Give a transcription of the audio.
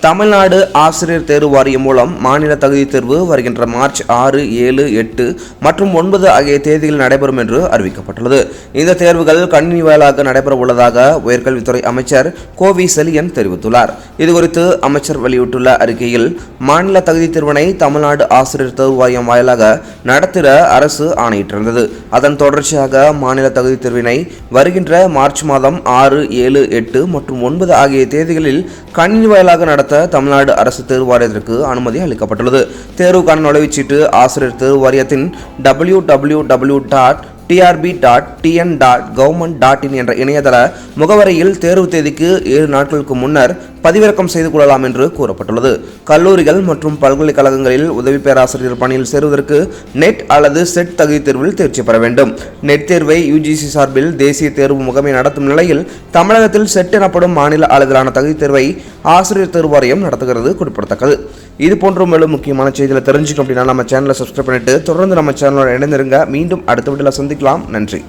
தமிழ்நாடு ஆசிரியர் தேர்வு வாரியம் மூலம் மாநில தகுதி தேர்வு வருகின்ற மார்ச் 6, 7, 8 மற்றும் 9 ஆகிய தேதிகளில் நடைபெறும் என்று அறிவிக்கப்பட்டுள்ளது. இந்த தேர்வுகள் கணினி வாயிலாக நடைபெற உள்ளதாக உயர்கல்வித்துறை அமைச்சர் கோவி செலியன் தெரிவித்துள்ளார். இதுகுறித்து அமைச்சர் வெளியிட்டுள்ள அறிக்கையில், மாநில தகுதி தேர்வினை தமிழ்நாடு ஆசிரியர் தேர்வு வாரியம் வாயிலாக நடத்திட அரசு ஆணையிட்டிருந்தது. அதன் தொடர்ச்சியாக மாநில தகுதி தேர்வினை வருகின்ற மார்ச் மாதம் 6, 7, 8 மற்றும் 9 ஆகிய தேதிகளில் கணினி வாயிலாக நடத்த தமிழ்நாடு அரசு தேர்வு வாரியத்திற்கு அனுமதி அளிக்கப்பட்டுள்ளது. தேர்வுக்கான நுழைவுச்சீட்டு ஆசிரியர் தேர்வு வாரியத்தின் www.trb.tn.government.in என்ற இணையதள முகவரியில் தேர்வு தேதிக்கு 7 நாட்களுக்கு முன்னர் பதிவிறக்கம் செய்து கொள்ளலாம் என்று கூறப்பட்டுள்ளது. கல்லூரிகள் மற்றும் பல்கலைக்கழகங்களில் உதவி பேராசிரியர் பணியில் சேருவதற்கு நெட் அல்லது செட் தகுதி தேர்வில் தேர்ச்சி பெற வேண்டும். நெட் தேர்வை UGC சார்பில் தேசிய தேர்வு முகமை நடத்தும் நிலையில், தமிழகத்தில் செட் எனப்படும் மாநில அளவிலான தகுதி தேர்வை ஆசிரியர் தேர்வு வாரியம் நடத்துகிறது குறிப்பிடத்தக்கது. இது போன்ற மேலும் முக்கியமான செய்திகளை தெரிஞ்சுக்கணும் அப்படின்னா நம்ம சேனலை சப்ஸ்கிரைப் பண்ணிட்டு தொடர்ந்து நம்ம சேனலோட இணைந்திருங்க. மீண்டும் அடுத்த வீடியோல சந்திக்கலாம். நன்றி.